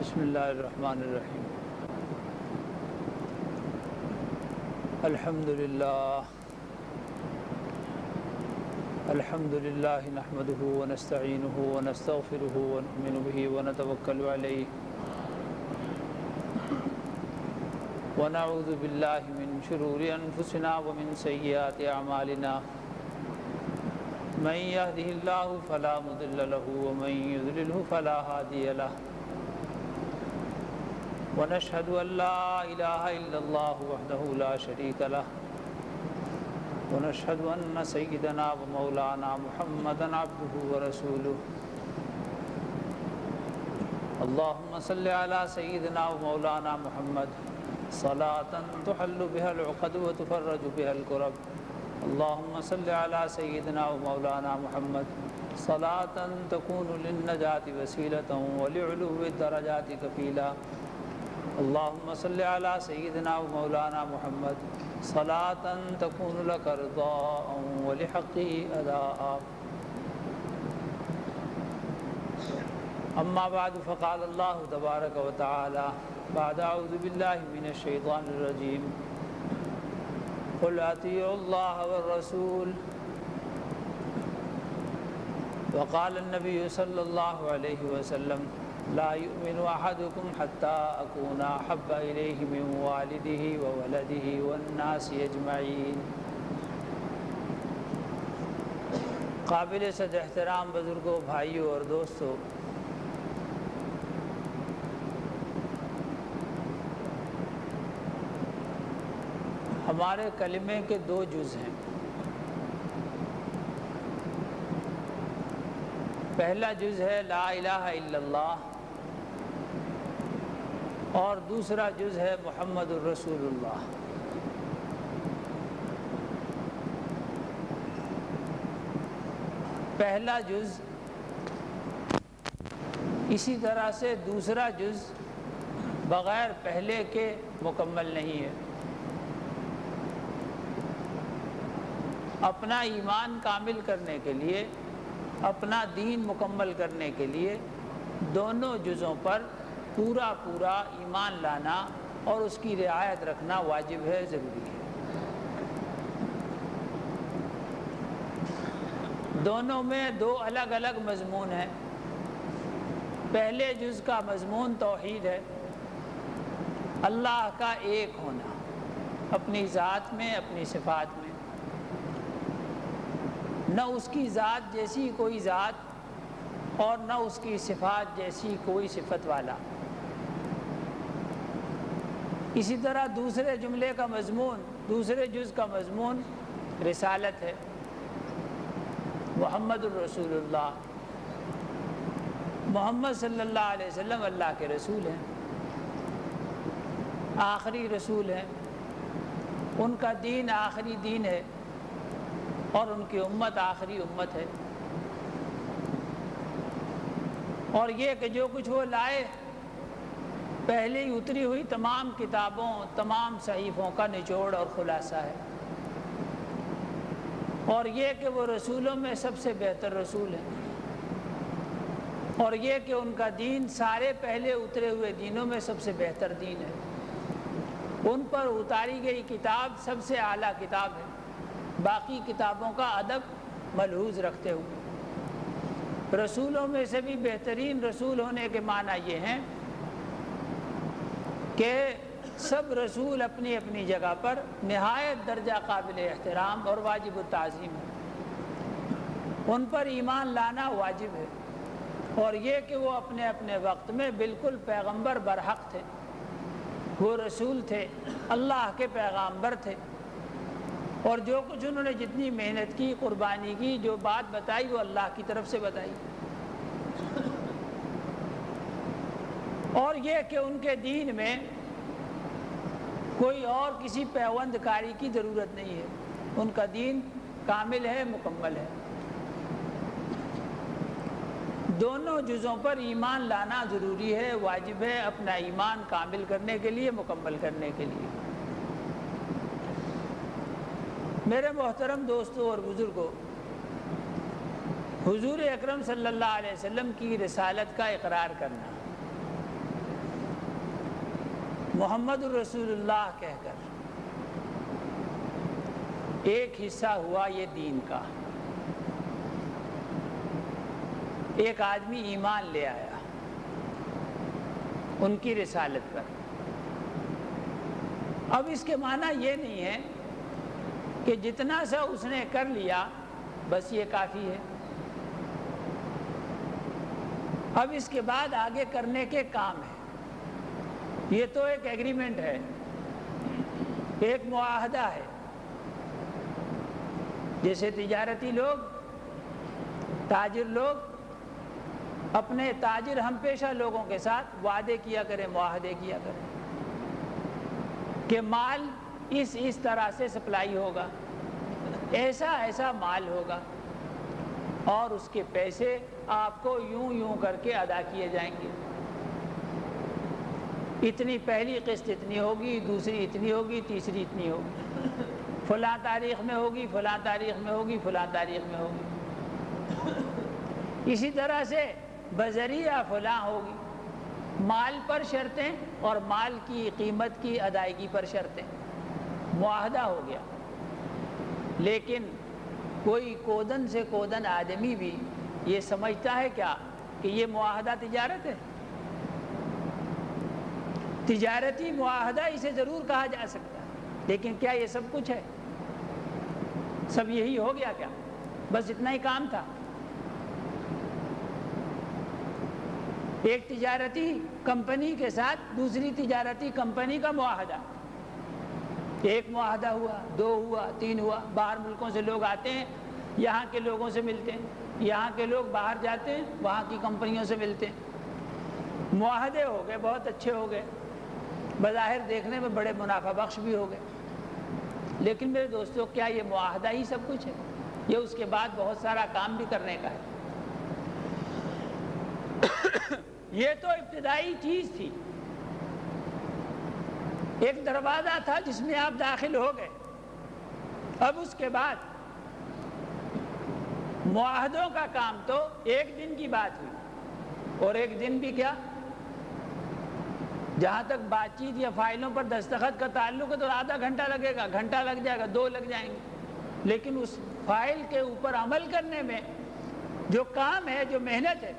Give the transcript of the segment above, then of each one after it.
بسم اللہ الرحمن الرحیم الحمد للہ نحمده ونستعینه ونستغفره ونؤمن به ونتوکل علیہ ونعوذ باللہ من شرور انفسنا ومن سیئات اعمالنا من يهده الله فلا مضل له ومن يضلله فلا هادي له ونشهد أن لا إله إلا الله وحده لا شريك له ونشهد أن سيدنا ومولانا محمدا عبده ورسوله اللهم صل على سيدنا ومولانا محمد صلاة تحل بها العقد وتفرج بها الكرب اللهم صل على سيدنا ومولانا محمد صلاة تكون للنجاة وسيلة ولعلو الدرجات كفيلا اللهم صل على سيدنا ومولانا محمد صلاة تكون لك رضاء ولحقه أداء أما بعد فقال الله تبارك وتعالى بعد أعوذ بالله من الشيطان الرجيم قل أطيعوا الله والرسول وقال النبي صلى الله عليه وسلم لا يؤمن أحدكم حتى أكون أحب إليه من والده وولده والناس أجمعين۔ قابل صد احترام بزرگوں، بھائیوں اور دوستوں، ہمارے کلمے کے دو جز ہیں۔ پہلا جز ہے لا الہ الا اللہ اور دوسرا جز ہے محمد الرسول اللہ۔ پہلا جز اسی طرح سے دوسرا جز بغیر پہلے کے مکمل نہیں ہے۔ اپنا ایمان کامل کرنے کے لیے، اپنا دین مکمل کرنے کے لیے دونوں جزوں پر پورا ایمان لانا اور اس کی رعایت رکھنا واجب ہے، ضروری ہے۔ دونوں میں دو الگ الگ مضمون ہیں۔ پہلے جز کا مضمون توحید ہے، اللہ کا ایک ہونا اپنی ذات میں، اپنی صفات میں، نہ اس کی ذات جیسی کوئی ذات اور نہ اس کی صفات جیسی کوئی صفت والا۔ اسی طرح دوسرے جملے کا مضمون، دوسرے جز کا مضمون رسالت ہے، محمد الرسول اللہ، محمد صلی اللہ علیہ وسلم اللہ کے رسول ہیں، آخری رسول ہیں، ان کا دین آخری دین ہے اور ان کی امت آخری امت ہے۔ اور یہ کہ جو کچھ وہ لائے پہلے ہی اتری ہوئی تمام کتابوں، تمام صحیفوں کا نچوڑ اور خلاصہ ہے۔ اور یہ کہ وہ رسولوں میں سب سے بہتر رسول ہیں، اور یہ کہ ان کا دین سارے پہلے اترے ہوئے دینوں میں سب سے بہتر دین ہے۔ ان پر اتاری گئی کتاب سب سے اعلیٰ کتاب ہے، باقی کتابوں کا ادب ملحوظ رکھتے ہوئے۔ رسولوں میں سے بھی بہترین رسول ہونے کے معنی یہ ہیں کہ سب رسول اپنی اپنی جگہ پر نہایت درجہ قابل احترام اور واجب التعظیم ہے، ان پر ایمان لانا واجب ہے۔ اور یہ کہ وہ اپنے اپنے وقت میں بالکل پیغمبر برحق تھے، وہ رسول تھے، اللہ کے پیغامبر تھے، اور جو کچھ انہوں نے جتنی محنت کی، قربانی کی، جو بات بتائی وہ اللہ کی طرف سے بتائی۔ اور یہ کہ ان کے دین میں کوئی اور کسی پیوند کاری کی ضرورت نہیں ہے، ان کا دین کامل ہے، مکمل ہے۔ دونوں جزوں پر ایمان لانا ضروری ہے، واجب ہے، اپنا ایمان کامل کرنے کے لیے، مکمل کرنے کے لیے۔ میرے محترم دوستوں اور بزرگوں، حضور اکرم صلی اللہ علیہ وسلم کی رسالت کا اقرار کرنا، محمد الرسول اللہ کہہ کر ایک حصہ ہوا یہ دین کا، ایک آدمی ایمان لے آیا ان کی رسالت پر۔ اب اس کے معنی یہ نہیں ہے کہ جتنا سا اس نے کر لیا بس یہ کافی ہے، اب اس کے بعد آگے کرنے کے کام ہے۔ یہ تو ایک ایگریمنٹ ہے، ایک معاہدہ ہے، جیسے تجارتی لوگ، تاجر لوگ اپنے تاجر ہم پیشہ لوگوں کے ساتھ وعدے کیا کریں، معاہدے کیا کریں کہ مال اس طرح سے سپلائی ہوگا، ایسا مال ہوگا، اور اس کے پیسے آپ کو یوں کر کے ادا کیے جائیں گے، اتنی پہلی قسط اتنی ہوگی، دوسری اتنی ہوگی، تیسری اتنی ہوگی، فلاں تاریخ میں ہوگی، فلاں تاریخ میں ہوگی، فلاں تاریخ میں ہوگی، اسی طرح سے بذریعہ فلاں ہوگی، مال پر شرطیں اور مال کی قیمت کی ادائیگی پر شرطیں، معاہدہ ہو گیا۔ لیکن کوئی کودن سے کودن آدمی بھی یہ سمجھتا ہے کیا کہ یہ معاہدہ تجارت ہے؟ تجارتی معاہدہ اسے ضرور کہا جا سکتا ہے، لیکن کیا یہ سب کچھ ہے؟ سب یہی ہو گیا کیا؟ بس اتنا ہی کام تھا؟ ایک تجارتی کمپنی کے ساتھ دوسری تجارتی کمپنی کا معاہدہ، ایک معاہدہ ہوا، 2 ہوا، 3 ہوا، باہر ملکوں سے لوگ آتے ہیں، یہاں کے لوگوں سے ملتے ہیں، یہاں کے لوگ باہر جاتے ہیں، وہاں کی کمپنیوں سے ملتے ہیں، معاہدے ہو گئے، بہت اچھے ہو گئے، بظاہر دیکھنے میں بڑے منافع بخش بھی ہو گئے، لیکن میرے دوستو کیا یہ معاہدہ ہی سب کچھ ہے؟ یہ اس کے بعد بہت سارا کام بھی کرنے کا ہے۔ یہ تو ابتدائی چیز تھی، ایک دروازہ تھا جس میں آپ داخل ہو گئے۔ اب اس کے بعد معاہدوں کا کام تو ایک دن کی بات ہوئی، اور ایک دن بھی کیا، جہاں تک بات چیت یا فائلوں پر دستخط کا تعلق ہے تو آدھا گھنٹہ لگے گا، گھنٹہ لگ جائے گا، 2 لگ جائیں گے، لیکن اس فائل کے اوپر عمل کرنے میں جو کام ہے، جو محنت ہے،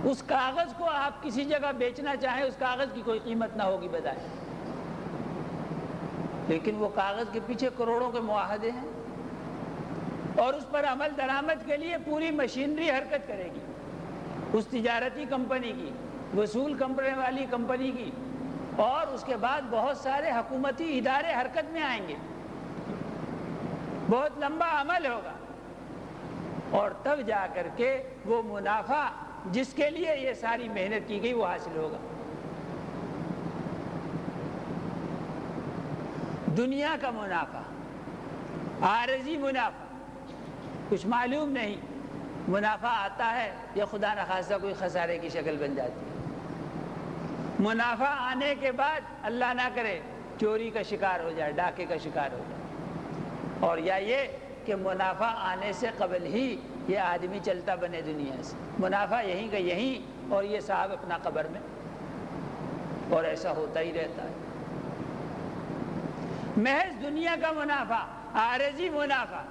اس کاغذ کو آپ کسی جگہ بیچنا چاہیں، اس کاغذ کی کوئی قیمت نہ ہوگی بظاہر، لیکن وہ کاغذ کے پیچھے کروڑوں کے معاہدے ہیں، اور اس پر عمل درآمد کے لیے پوری مشینری حرکت کرے گی، اس تجارتی کمپنی کی، وصول کرنے والی کمپنی کی، اور اس کے بعد بہت سارے حکومتی ادارے حرکت میں آئیں گے، بہت لمبا عمل ہوگا، اور تب جا کر کے وہ منافع جس کے لیے یہ ساری محنت کی گئی وہ حاصل ہوگا۔ دنیا کا منافع، عارضی منافع، کچھ معلوم نہیں، منافع آتا ہے یا خدا نخواستہ کوئی خسارے کی شکل بن جاتی ہے، منافع آنے کے بعد اللہ نہ کرے چوری کا شکار ہو جائے، ڈاکے کا شکار ہو جائے، اور یا یہ کہ منافع آنے سے قبل ہی یہ آدمی چلتا بنے دنیا سے، منافع یہیں کا یہیں اور یہ صاحب اپنا قبر میں، اور ایسا ہوتا ہی رہتا ہے۔ محض دنیا کا منافع، عارضی منافع،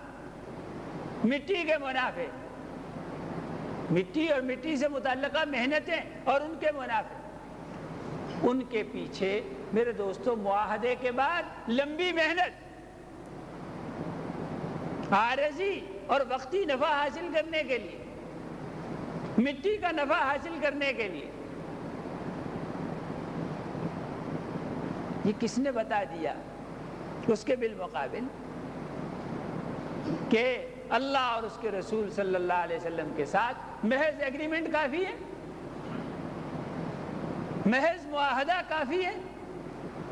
مٹی کے منافع، مٹی اور مٹی سے متعلقہ محنتیں اور ان کے منافع، ان کے پیچھے میرے دوستو معاہدے کے بعد لمبی محنت، عارضی اور وقتی نفع حاصل کرنے کے لیے، مٹی کا نفع حاصل کرنے کے لیے، یہ کس نے بتا دیا؟ اس کے بالمقابل کہ اللہ اور اس کے رسول صلی اللہ علیہ وسلم کے ساتھ محض ایگریمنٹ کافی ہے، محض معاہدہ کافی ہے،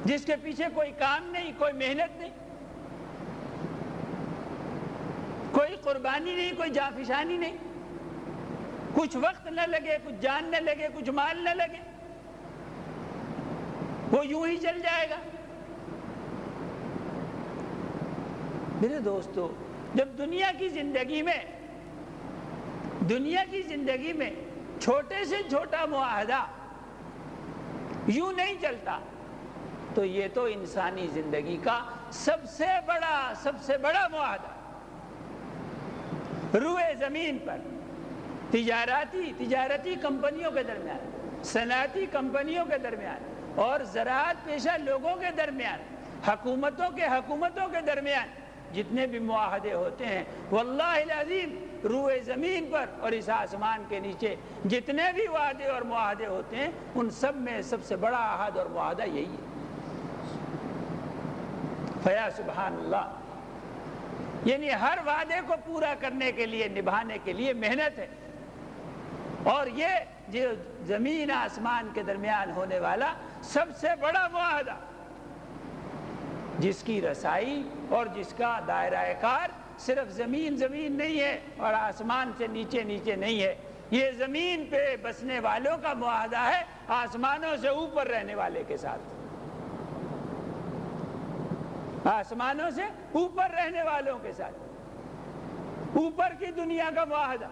جس کے پیچھے کوئی کام نہیں، کوئی محنت نہیں، کوئی قربانی نہیں، کوئی جانفشانی نہیں، کچھ وقت نہ لگے، کچھ جان نہ لگے، کچھ مال نہ لگے، وہ یوں ہی چل جائے گا۔ میرے دوستو جب دنیا کی زندگی میں چھوٹے سے چھوٹا معاہدہ یوں نہیں چلتا تو یہ تو انسانی زندگی کا سب سے بڑا معاہدہ روئے زمین پر تجارتی کمپنیوں کے درمیان، صنعتی کمپنیوں کے درمیان اور زراعت پیشہ لوگوں کے درمیان، حکومتوں کے درمیان جتنے بھی معاہدے ہوتے ہیں، واللہ العظیم روئے زمین پر اور اس آسمان کے نیچے جتنے بھی وعدے اور معاہدے ہوتے ہیں، ان سب میں سب سے بڑا عہد اور معاہدہ یہی ہے۔ فیا سبحان اللہ، یعنی ہر وعدے کو پورا کرنے کے لیے، نبھانے کے لیے محنت ہے، اور یہ جو زمین آسمان کے درمیان ہونے والا سب سے بڑا معاہدہ، جس کی رسائی اور جس کا دائرہ کار صرف زمین نہیں ہے اور آسمان سے نیچے نہیں ہے، یہ زمین پہ بسنے والوں کا معاہدہ ہے آسمانوں سے اوپر رہنے والے کے ساتھ، آسمانوں سے اوپر رہنے والوں کے ساتھ، اوپر کی دنیا کا معاہدہ۔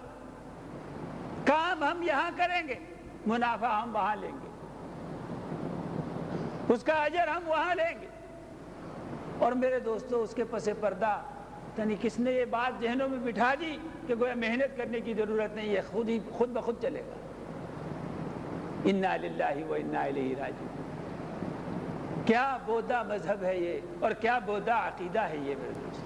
کام ہم یہاں کریں گے، منافع ہم وہاں لیں گے، اس کا اجر ہم وہاں لیں گے۔ اور میرے دوستو، اس کے پس پردہ یعنی کس نے یہ بات ذہنوں میں بٹھا دی کہ گویا محنت کرنے کی ضرورت نہیں ہے، خود بخود چلے گا۔ انا للہ و انا الیہ راجعون، کیا بودا مذہب ہے یہ، اور کیا بودا عقیدہ ہے یہ میرے دوست۔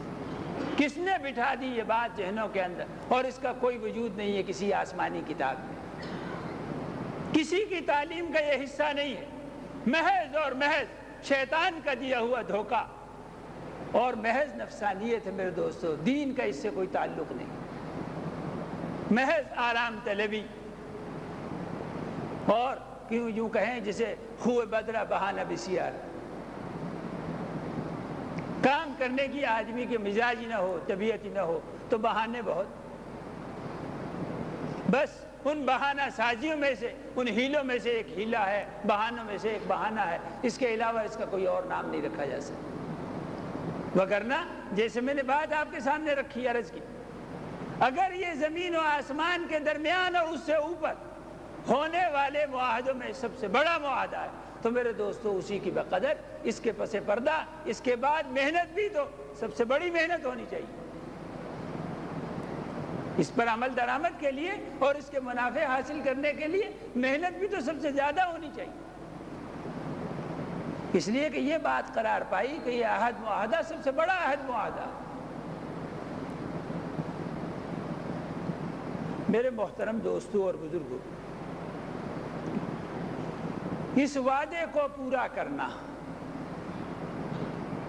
کس نے بٹھا دی یہ بات ذہنوں کے اندر، اور اس کا کوئی وجود نہیں ہے کسی آسمانی کتاب میں، کسی کی تعلیم کا یہ حصہ نہیں ہے، محض اور محض شیطان کا دیا ہوا دھوکہ اور محض نفسانیت ہے میرے دوستو، دین کا اس سے کوئی تعلق نہیں، محض آرام طلبی، اور کیوں یوں کہیں جسے خوہ بدرہ بہانہ بسیار، کام کرنے کی آدمی کے مزاج ہی نہ ہو، طبیعت ہی نہ ہو تو بہانے بہت، بس ان بہانہ سازیوں میں سے، ان ہیلوں میں سے ایک ہیلا ہے، بہانوں میں سے ایک بہانہ ہے، اس کے علاوہ اس کا کوئی اور نام نہیں رکھا جا سکتا۔ وگرنہ جیسے میں نے بات آپ کے سامنے رکھی، عرض کی، اگر یہ زمین و آسمان کے درمیان اور اس سے اوپر ہونے والے معاہدوں میں سب سے بڑا معاہدہ ہے، تو میرے دوستو اسی کی بقدر اس کے پس پردہ اس کے بعد محنت بھی تو سب سے بڑی محنت ہونی چاہیے، اس پر عمل درآمد کے لیے اور اس کے منافع حاصل کرنے کے لیے محنت بھی تو سب سے زیادہ ہونی چاہیے، اس لیے کہ یہ بات قرار پائی کہ یہ عہد معاہدہ سب سے بڑا عہد معاہدہ۔ میرے محترم دوستو اور بزرگوں، اس وعدے کو پورا کرنا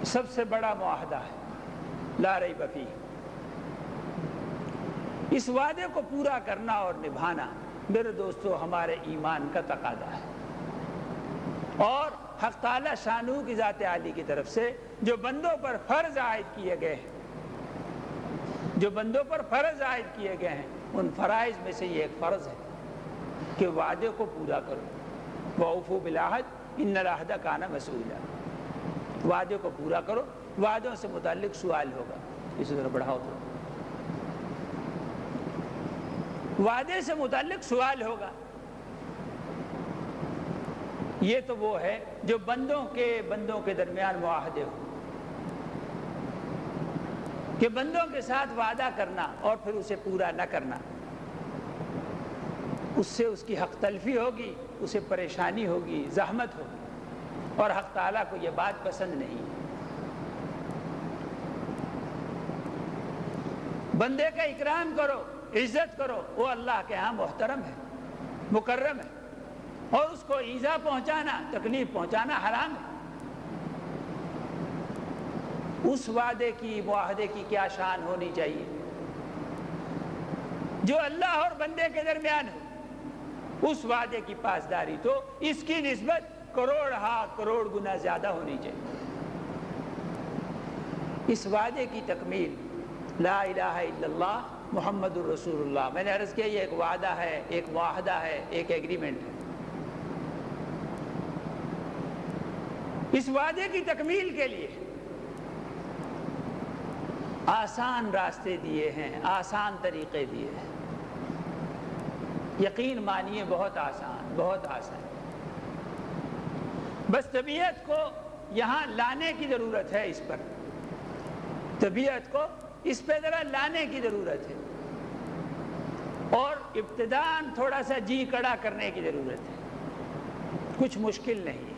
سب سے بڑا معاہدہ ہے، لا ریب فیہ۔ اس وعدے کو پورا کرنا اور نبھانا میرے دوستو ہمارے ایمان کا تقاضا ہے، اور حق تعالی شانہ کی ذات عالی کی طرف سے جو بندوں پر فرض عائد کیے گئے ہیں، جو بندوں پر فرض عائد کیے گئے ہیں، ان فرائض میں سے یہ ایک فرض ہے کہ وعدے کو پورا کرو، وَأَوْفُوا بِالْعَهْدِ إِنَّ الْعَهْدَ كَانَ مَسْئُولًا، وعدے کو پورا کرو، وعدوں سے متعلق سوال ہوگا، اسی طرح بڑھاؤ تو وعدے سے متعلق سوال ہوگا۔ یہ تو وہ ہے جو بندوں کے درمیان معاہدے ہو، کہ بندوں کے ساتھ وعدہ کرنا اور پھر اسے پورا نہ کرنا، اس سے اس کی حق تلفی ہوگی، اسے پریشانی ہوگی، زحمت ہوگی، اور حق تعالیٰ کو یہ بات پسند نہیں۔ بندے کا اکرام کرو، عزت کرو، وہ اللہ کے ہاں محترم ہے، مکرم ہے، اور اس کو ایذا پہنچانا، تکلیف پہنچانا حرام ہے۔ اس وعدے کی، معاہدے کی کیا شان ہونی چاہیے جو اللہ اور بندے کے درمیان ہو، اس وعدے کی پاسداری تو اس کی نسبت کروڑ گنا زیادہ ہونی چاہیے۔ اس وعدے کی تکمیل لا الہ الا اللہ محمد الرسول اللہ، میں نے عرض کیا یہ ایک وعدہ ہے، ایک معاہدہ ہے، ایک ایگریمنٹ ہے۔ اس وعدے کی تکمیل کے لیے آسان راستے دیے ہیں، آسان طریقے دیے ہیں، یقین مانیے بہت آسان، بہت آسان۔ بس طبیعت کو یہاں لانے کی ضرورت ہے، اس پر طبیعت کو اس پہ ذرا لانے کی ضرورت ہے، اور ابتداءً تھوڑا سا جی کڑا کرنے کی ضرورت ہے، کچھ مشکل نہیں ہے۔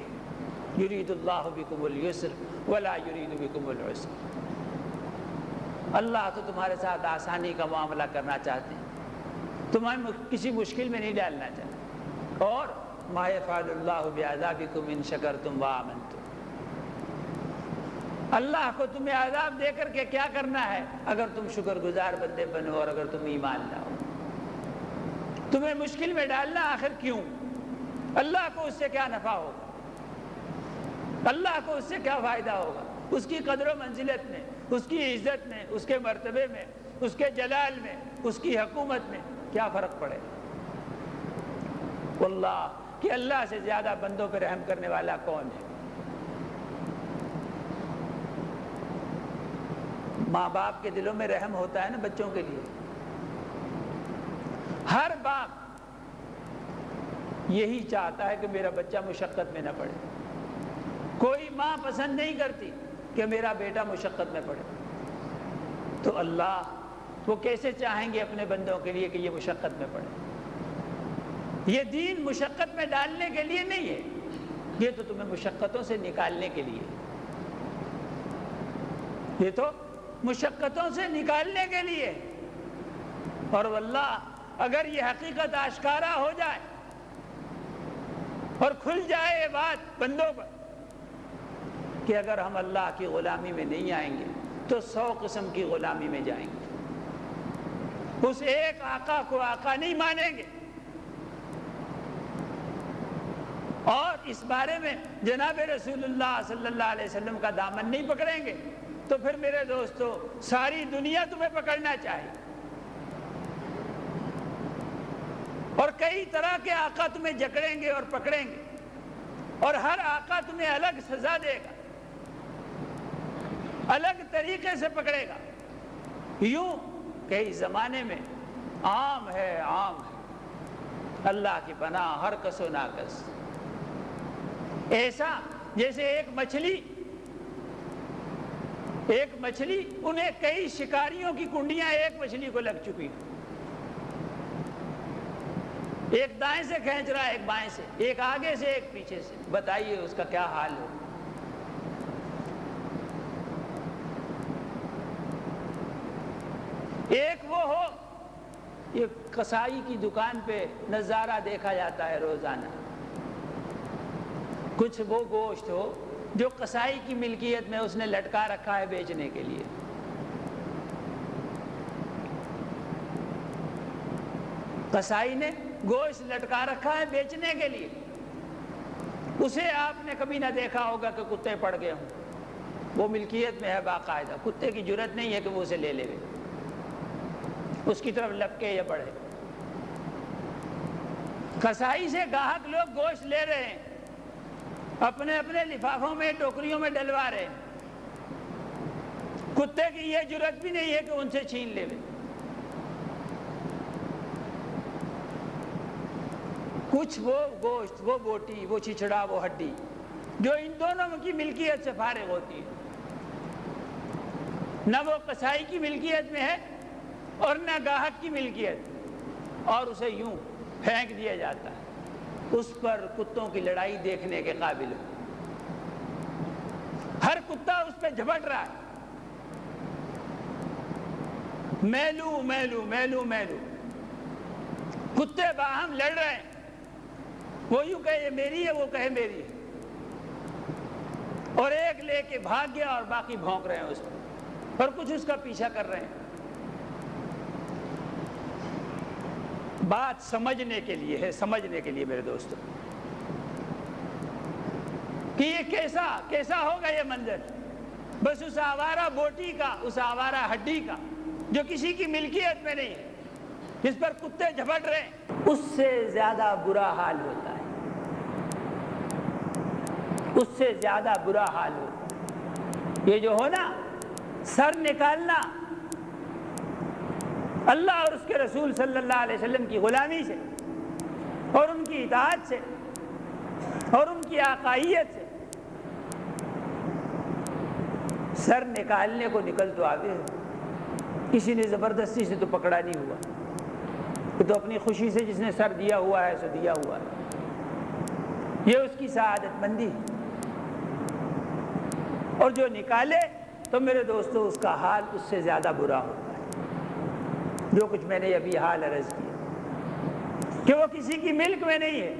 یرید اللہ بکم الیسر ولا یرید بکم العسر، اللہ تو تمہارے ساتھ آسانی کا معاملہ کرنا چاہتے ہیں، تمہیں کسی مشکل میں نہیں ڈالنا چاہتے۔ اور ما یفعل اللہ بعذابکم ان شکرتم وآمنتم، اللہ کو تمہیں عذاب دے کر کے کیا کرنا ہے اگر تم شکر گزار بندے بنو اور اگر تم ایمان لاؤ۔ تمہیں مشکل میں ڈالنا آخر کیوں؟ اللہ کو اس سے کیا نفع ہوگا؟ اللہ کو اس سے کیا فائدہ ہوگا؟ اس کی قدر و منزلت میں، اس کی عزت میں، اس کے مرتبے میں، اس کے جلال میں، اس کی حکومت میں کیا فرق پڑے؟ واللہ کہ اللہ سے زیادہ بندوں پہ رحم کرنے والا کون ہے؟ ماں باپ کے دلوں میں رحم ہوتا ہے نا بچوں کے لیے، ہر باپ یہی چاہتا ہے کہ میرا بچہ مشقت میں نہ پڑے، کوئی ماں پسند نہیں کرتی کہ میرا بیٹا مشقت میں پڑے، تو اللہ وہ کیسے چاہیں گے اپنے بندوں کے لیے کہ یہ مشقت میں پڑے؟ یہ دین مشقت میں ڈالنے کے لیے نہیں ہے، یہ تو تمہیں مشقتوں سے نکالنے کے لیے، یہ تو مشقتوں سے نکالنے کے لیے۔ اور واللہ اگر یہ حقیقت آشکارا ہو جائے اور کھل جائے یہ بات بندوں پر کہ اگر ہم اللہ کی غلامی میں نہیں آئیں گے تو 100 قسم کی غلامی میں جائیں گے، اس ایک آقا کو آقا نہیں مانیں گے، اور اس بارے میں جناب رسول اللہ صلی اللہ علیہ وسلم کا دامن نہیں پکڑیں گے، تو پھر میرے دوستو ساری دنیا تمہیں پکڑنا چاہیے، اور کئی طرح کے آقا تمہیں جکڑیں گے اور پکڑیں گے، اور ہر آقا تمہیں الگ سزا دے گا، الگ طریقے سے پکڑے گا۔ یوں کہ اس زمانے میں عام ہے اللہ کی پناہ ہر کس و ناکس، ایسا جیسے ایک مچھلی انہیں کئی شکاریوں کی کنڈیاں ایک مچھلی کو لگ چکی، ایک دائیں سے کھینچ رہا ہے، ایک بائیں سے، ایک آگے سے ایک پیچھے سے، بتائیے اس کا کیا حال ہو؟ ایک وہ ہو، یہ کسائی کی دکان پہ نظارہ دیکھا جاتا ہے روزانہ، کچھ وہ گوشت ہو جو کسائی کی ملکیت میں اس نے لٹکا رکھا ہے بیچنے کے لیے، کسائی نے گوشت لٹکا رکھا ہے بیچنے کے لیے، اسے آپ نے کبھی نہ دیکھا ہوگا کہ کتے پڑ گئے ہوں، وہ ملکیت میں ہے باقاعدہ، کتے کی جرت نہیں ہے کہ وہ اسے لے لے، اس کی طرف لپکے یا بڑھے۔ کسائی سے گاہک لوگ گوشت لے رہے ہیں، اپنے اپنے لفافوں میں ٹوکریوں میں ڈلوا رہے ہیں، کتے کی یہ جرت بھی نہیں ہے کہ ان سے چھین لے۔ کچھ وہ گوشت، وہ بوٹی، وہ چھچڑا، وہ ہڈی جو ان دونوں کی ملکیت سے فارغ ہوتی ہے، نہ وہ کسائی کی ملکیت میں ہے اور نہ گاہک کی ملکیت، اور اسے یوں پھینک دیا جاتا ہے، اس پر کتوں کی لڑائی دیکھنے کے قابل ہو، ہر کتا اس پہ جھپٹ رہا ہے، میلو میلو میلو میلو، کتے باہم لڑ رہے ہیں، وہ یوں کہے یہ میری ہے، وہ کہے میری ہے، اور ایک لے کے بھاگ گیا اور باقی بھونک رہے ہیں اس پر، اور کچھ اس کا پیچھا کر رہے ہیں۔ بات سمجھنے کے لیے ہے، سمجھنے کے لیے میرے دوستو، کہ یہ کیسا ہوگا یہ منظر، بس اس آوارہ بوٹی کا، اس آوارہ ہڈی کا جو کسی کی ملکیت میں نہیں ہے، جس پر کتے جھپٹ رہے ہیں، اس سے زیادہ برا حال ہوتا ہے، اس سے زیادہ برا حال ہوتا ہے۔ یہ جو ہو نا سر نکالنا اللہ اور اس کے رسول صلی اللہ علیہ وسلم کی غلامی سے اور ان کی اطاعت سے، اور ان کی آقائیت سے سر نکالنے کو نکل تو آگے ہے، کسی نے زبردستی سے تو پکڑا نہیں ہوا، وہ تو اپنی خوشی سے جس نے سر دیا ہوا ہے سو دیا ہوا ہے، یہ اس کی سعادت مندی ہے۔ اور جو نکالے تو میرے دوستو اس کا حال اس سے زیادہ برا ہوتا ہے، جو کچھ میں نے ابھی حال عرض کیا کہ وہ کسی کی ملک میں نہیں ہے،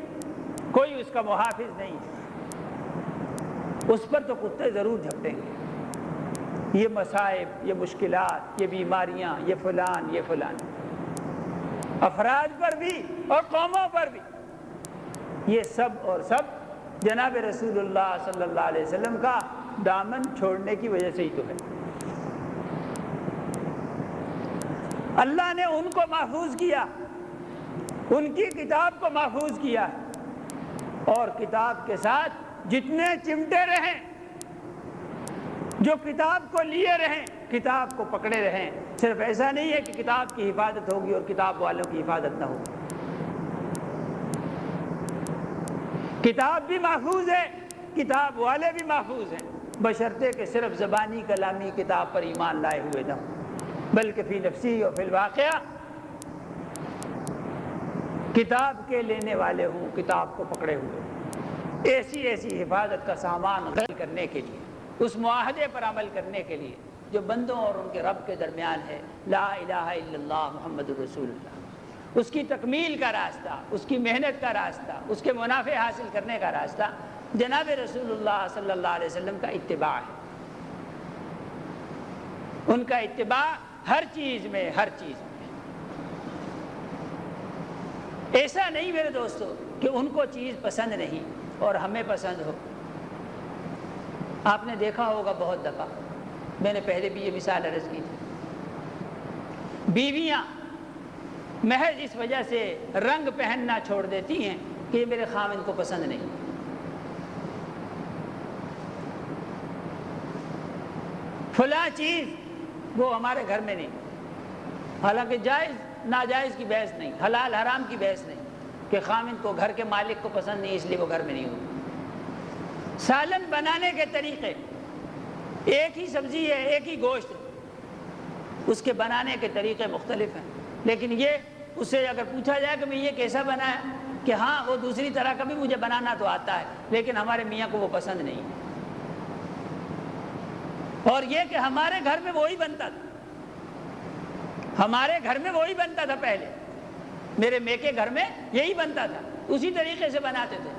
کوئی اس کا محافظ نہیں ہے، اس پر تو کتے ضرور جھپٹیں گے۔ یہ مصائب، یہ مشکلات، یہ بیماریاں، یہ فلان یہ فلان، افراد پر بھی اور قوموں پر بھی، یہ سب اور سب جناب رسول اللہ صلی اللہ علیہ وسلم کا دامن چھوڑنے کی وجہ سے ہی تو ہے۔ اللہ نے ان کو محفوظ کیا، ان کی کتاب کو محفوظ کیا، اور کتاب کے ساتھ جتنے چمٹے رہیں، جو کتاب کو لیے رہیں، کتاب کو پکڑے رہیں۔ صرف ایسا نہیں ہے کہ کتاب کی حفاظت ہوگی اور کتاب والوں کی حفاظت نہ ہوگی، کتاب بھی محفوظ ہے، کتاب والے بھی محفوظ ہیں، بشرطے کہ صرف زبانی کلامی کتاب پر ایمان لائے ہوئے نہ ہوں، بلکہ فی نفسی اور فی الواقعہ کتاب کے لینے والے ہوں، کتاب کو پکڑے ہوئے، ایسی ایسی حفاظت کا سامان غل کرنے کے لیے، اس معاہدے پر عمل کرنے کے لیے جو بندوں اور ان کے رب کے درمیان ہے، لا الہ الا اللہ محمد رسول اللہ، اس کی تکمیل کا راستہ، اس کی محنت کا راستہ، اس کے منافع حاصل کرنے کا راستہ جناب رسول اللہ صلی اللہ علیہ وسلم کا اتباع ہے۔ ان کا اتباع ہر چیز میں، ہر چیز میں۔ ایسا نہیں میرے دوستو کہ ان کو چیز پسند نہیں اور ہمیں پسند ہو۔ آپ نے دیکھا ہوگا بہت دفعہ، میں نے پہلے بھی یہ مثال عرض کی تھی، بیویاں محض اس وجہ سے رنگ پہننا چھوڑ دیتی ہیں کہ یہ میرے خاوند کو پسند نہیں، فلاں چیز وہ ہمارے گھر میں نہیں، حالانکہ جائز ناجائز کی بحث نہیں، حلال حرام کی بحث نہیں، کہ خاوند کو گھر کے مالک کو پسند نہیں اس لیے وہ گھر میں نہیں ہوگی۔ سالن بنانے کے طریقے، ایک ہی سبزی ہے، ایک ہی گوشت ہے، اس کے بنانے کے طریقے مختلف ہیں، لیکن یہ اس سے اگر پوچھا جائے کہ میں یہ کیسا بنایا، کہ ہاں وہ دوسری طرح کا بھی مجھے بنانا تو آتا ہے لیکن ہمارے میاں کو وہ پسند نہیں، اور یہ کہ ہمارے گھر میں وہی بنتا تھا، ہمارے گھر میں وہی بنتا تھا، پہلے میرے میکے گھر میں یہی بنتا تھا، اسی طریقے سے بناتے تھے،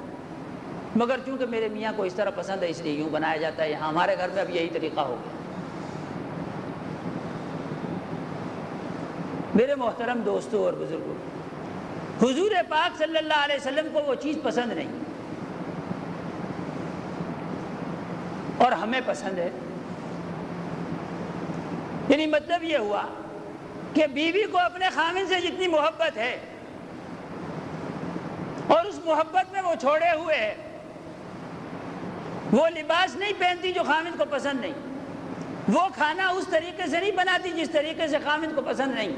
مگر چونکہ میرے میاں کو اس طرح پسند ہے اس لیے یوں بنایا جاتا ہے، یہاں ہمارے گھر میں اب یہی طریقہ ہو گیا۔ میرے محترم دوستوں اور بزرگوں، حضور پاک صلی اللہ علیہ وسلم کو وہ چیز پسند نہیں اور ہمیں پسند ہے، یعنی مطلب یہ ہوا کہ بیوی کو اپنے خاوند سے جتنی محبت ہے اور اس محبت میں وہ چھوڑے ہوئے ہے، وہ لباس نہیں پہنتی جو خاوند کو پسند نہیں، وہ کھانا اس طریقے سے نہیں بناتی جس طریقے سے خاوند کو پسند نہیں،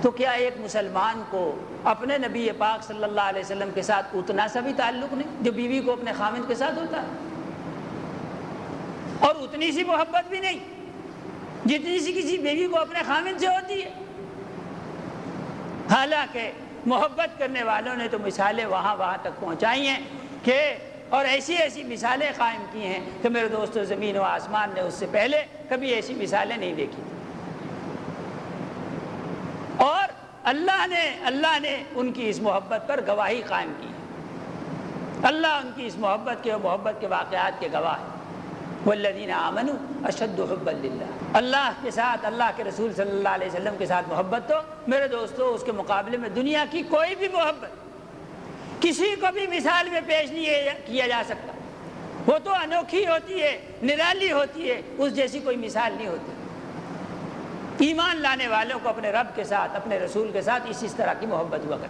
تو کیا ایک مسلمان کو اپنے نبی پاک صلی اللہ علیہ وسلم کے ساتھ اتنا سا بھی تعلق نہیں جو بیوی کو اپنے خاوند کے ساتھ ہوتا ہے، اور اتنی سی محبت بھی نہیں جتنی سی کسی بیوی کو اپنے خاوند سے ہوتی ہے؟ حالانکہ محبت کرنے والوں نے تو مثالیں وہاں تک پہنچائی ہیں کہ اور ایسی ایسی مثالیں قائم کی ہیں کہ میرے دوستو زمین و آسمان نے اس سے پہلے کبھی ایسی مثالیں نہیں دیکھی، اور اللہ نے ان کی اس محبت پر گواہی قائم کی ہے، اللہ ان کی اس محبت کے اور محبت کے واقعات کے گواہ ہے۔ والذین آمنوا اشد حبا للہ، اللہ کے ساتھ، اللہ کے رسول صلی اللہ علیہ وسلم کے ساتھ محبت تو میرے دوستو اس کے مقابلے میں دنیا کی کوئی بھی محبت کسی کو بھی مثال میں پیش نہیں کیا جا سکتا، وہ تو انوکھی ہوتی ہے، نرالی ہوتی ہے، اس جیسی کوئی مثال نہیں ہوتی۔ ایمان لانے والوں کو اپنے رب کے ساتھ، اپنے رسول کے ساتھ اس طرح کی محبت ہوا کرتی۔